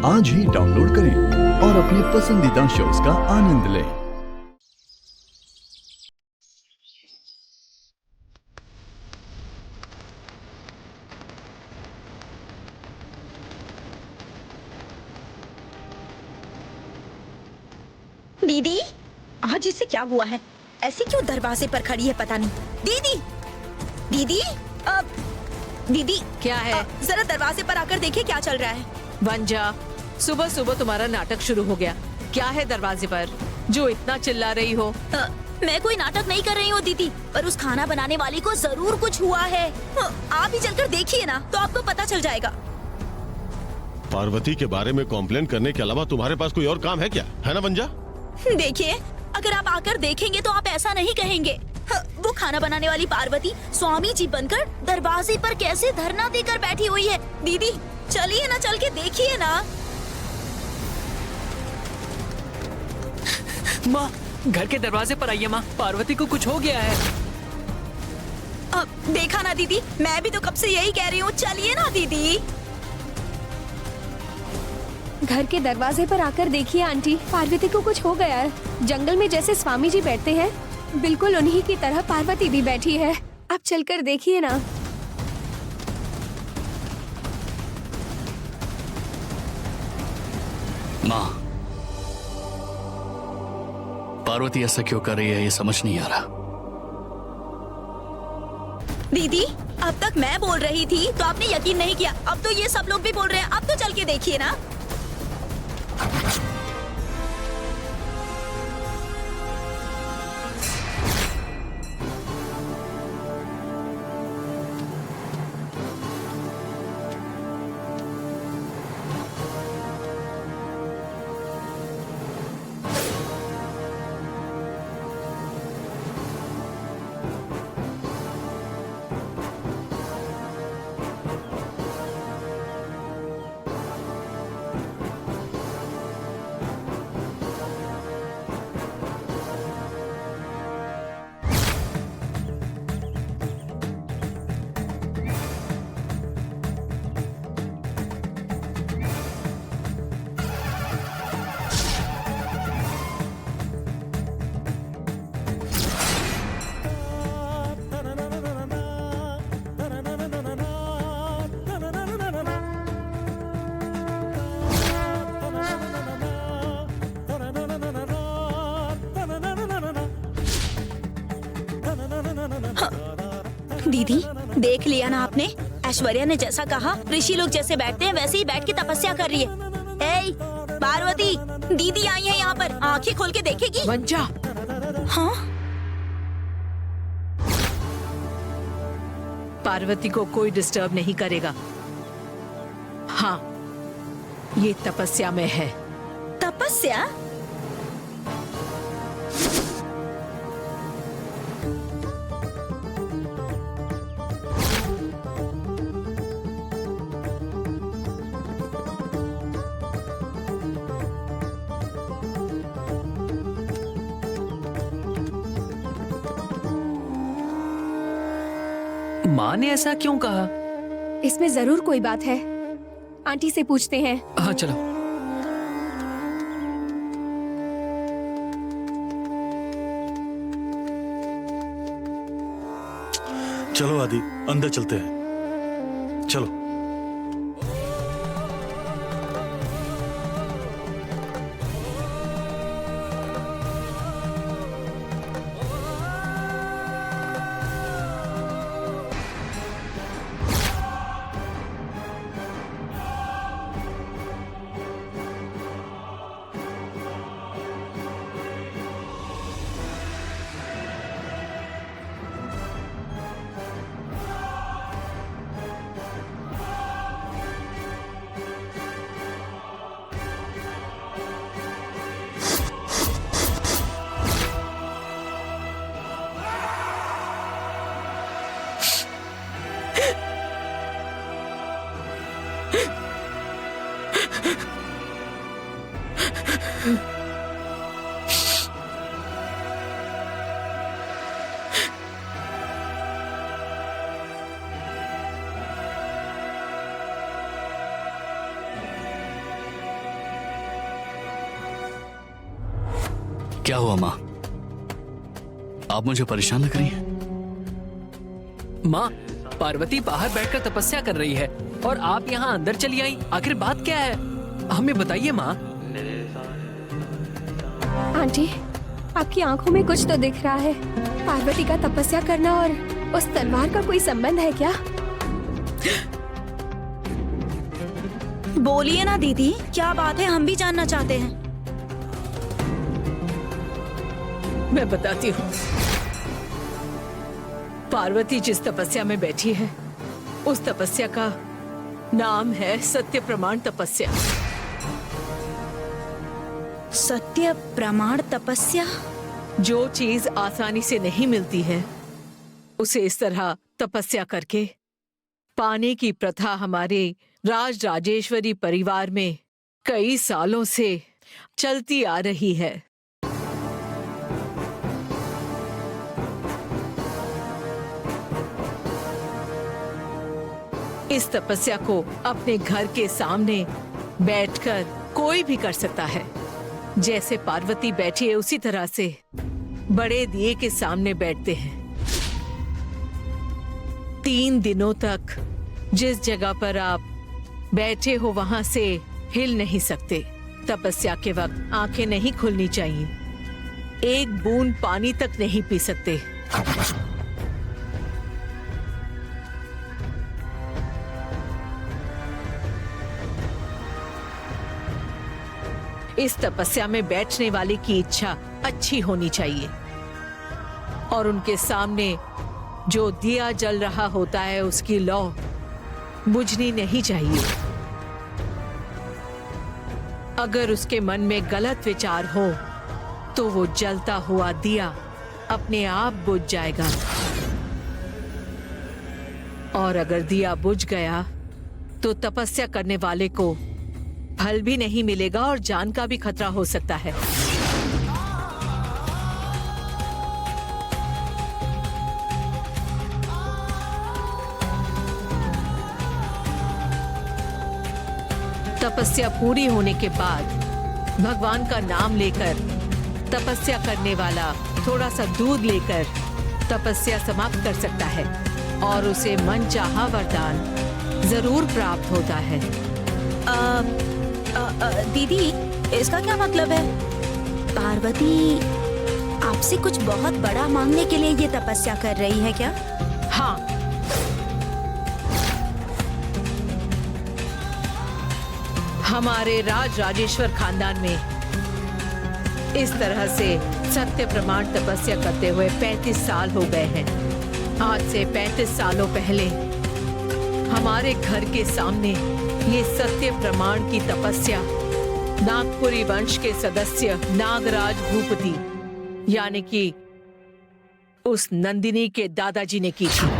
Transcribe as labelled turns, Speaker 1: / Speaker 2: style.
Speaker 1: आज ही डाउनलोड करें और अपने पसंदीदा शोज का आनंद लें।
Speaker 2: दीदी, आज इसे क्या हुआ है? ऐसे क्यों दरवाजे पर खड़ी है पता नहीं। दीदी, दीदी, दीदी
Speaker 3: क्या है?
Speaker 2: जरा दरवाजे पर आकर देखिए क्या चल रहा है।
Speaker 3: वंजा, सुबह सुबह तुम्हारा नाटक शुरू हो गया। क्या है दरवाजे पर जो इतना चिल्ला रही हो?
Speaker 2: मैं कोई नाटक नहीं कर रही हूँ दीदी, पर उस खाना बनाने वाली को जरूर कुछ हुआ है। आप ही चलकर देखिए ना, तो आपको पता चल जाएगा।
Speaker 4: पार्वती के बारे में कॉम्प्लेन करने के अलावा तुम्हारे पास कोई और काम है क्या? है ना वंजा?
Speaker 2: देखिए, अगर आप आकर देखेंगे तो आप ऐसा नहीं कहेंगे। वो खाना बनाने वाली पार्वती स्वामी जी बनकर दरवाजे पर कैसे धरना देकर बैठी हुई है। दीदी चलिए ना, चल के देखिए ना।
Speaker 5: माँ, घर के दरवाजे पर आइए माँ, पार्वती को कुछ हो गया है।
Speaker 2: देखा ना दीदी, मैं भी तो कब से यही कह रही हूँ, चलिए ना दीदी।
Speaker 6: घर के दरवाजे पर आकर देखिए आंटी, पार्वती को कुछ हो गया है। जंगल में जैसे स्वामी जी बैठते हैं, बिल्कुल उन्हीं की तरह पार्वती भी बैठी है। आप चलकर देखिए ना।
Speaker 5: माँ, पार्वती ऐसा क्यों कर रही है ये समझ नहीं आ रहा।
Speaker 2: दीदी, अब तक मैं बोल रही थी तो आपने यकीन नहीं किया, अब तो ये सब लोग भी बोल रहे हैं। अब तो चल के देखिए ना। दीदी देख लिया ना आपने, ऐश्वर्या ने जैसा कहा, ऋषि लोग जैसे बैठते हैं वैसे ही बैठ के तपस्या कर रही है। ए, पार्वती, दीदी आई है यहाँ पर, आंखें खोल के देखेगी।
Speaker 3: वंजा,
Speaker 2: हाँ,
Speaker 3: पार्वती को कोई डिस्टर्ब नहीं करेगा। हाँ, ये तपस्या में है।
Speaker 2: तपस्या?
Speaker 5: माँ ने ऐसा क्यों कहा?
Speaker 6: इसमें जरूर कोई बात है, आंटी से पूछते हैं।
Speaker 5: हाँ चलो।
Speaker 7: चलो आदि, अंदर चलते हैं। चलो।
Speaker 8: क्या हुआ माँ? आप मुझे परेशान न करिए।
Speaker 5: माँ, पार्वती बाहर बैठकर तपस्या कर रही है और आप यहाँ अंदर चली आई। आखिर बात क्या है, हमें बताइए माँ।
Speaker 6: आंटी, आपकी आंखों में कुछ तो दिख रहा है। पार्वती का तपस्या करना और उस तलवार का कोई संबंध है क्या?
Speaker 2: बोलिए ना दीदी, क्या बात है, हम भी जानना चाहते हैं।
Speaker 3: मैं बताती हूँ। पार्वती जिस तपस्या में बैठी है, उस तपस्या का नाम है सत्य प्रमाण तपस्या।
Speaker 2: सत्य प्रमाण तपस्या?
Speaker 3: जो चीज आसानी से नहीं मिलती है, उसे इस तरह तपस्या करके पाने की प्रथा हमारे राज राजेश्वरी परिवार में कई सालों से चलती आ रही है। इस तपस्या को अपने घर के सामने बैठकर कोई भी कर सकता है। जैसे पार्वती बैठी है, उसी तरह से बड़े दिए के सामने बैठते हैं। 3 दिनों तक जिस जगह पर आप बैठे हो वहां से हिल नहीं सकते। तपस्या के वक्त आंखें नहीं खुलनी चाहिए। एक बूंद पानी तक नहीं पी सकते। इस तपस्या में बैठने वाले की इच्छा अच्छी होनी चाहिए और उनके सामने जो दिया जल रहा होता है, उसकी लौ बुझनी नहीं चाहिए। अगर उसके मन में गलत विचार हो तो वो जलता हुआ दिया अपने आप बुझ जाएगा, और अगर दिया बुझ गया तो तपस्या करने वाले को फल भी नहीं मिलेगा और जान का भी खतरा हो सकता है। तपस्या पूरी होने के बाद भगवान का नाम लेकर तपस्या करने वाला थोड़ा सा दूध लेकर तपस्या समाप्त कर सकता है और उसे मनचाहा वरदान जरूर प्राप्त होता है।
Speaker 2: दीदी, इसका क्या मतलब है? पार्वती आपसे कुछ बहुत बड़ा मांगने के लिए ये तपस्या कर रही है क्या?
Speaker 3: हाँ, हमारे राज राजेश्वर खानदान में इस तरह से सत्य प्रमाण तपस्या करते हुए 35 साल हो गए हैं। आज से 35 सालों पहले हमारे घर के सामने ये सत्य प्रमाण की तपस्या नागपुरी वंश के सदस्य नागराज भूपति यानी कि उस नंदिनी के दादाजी ने की थी।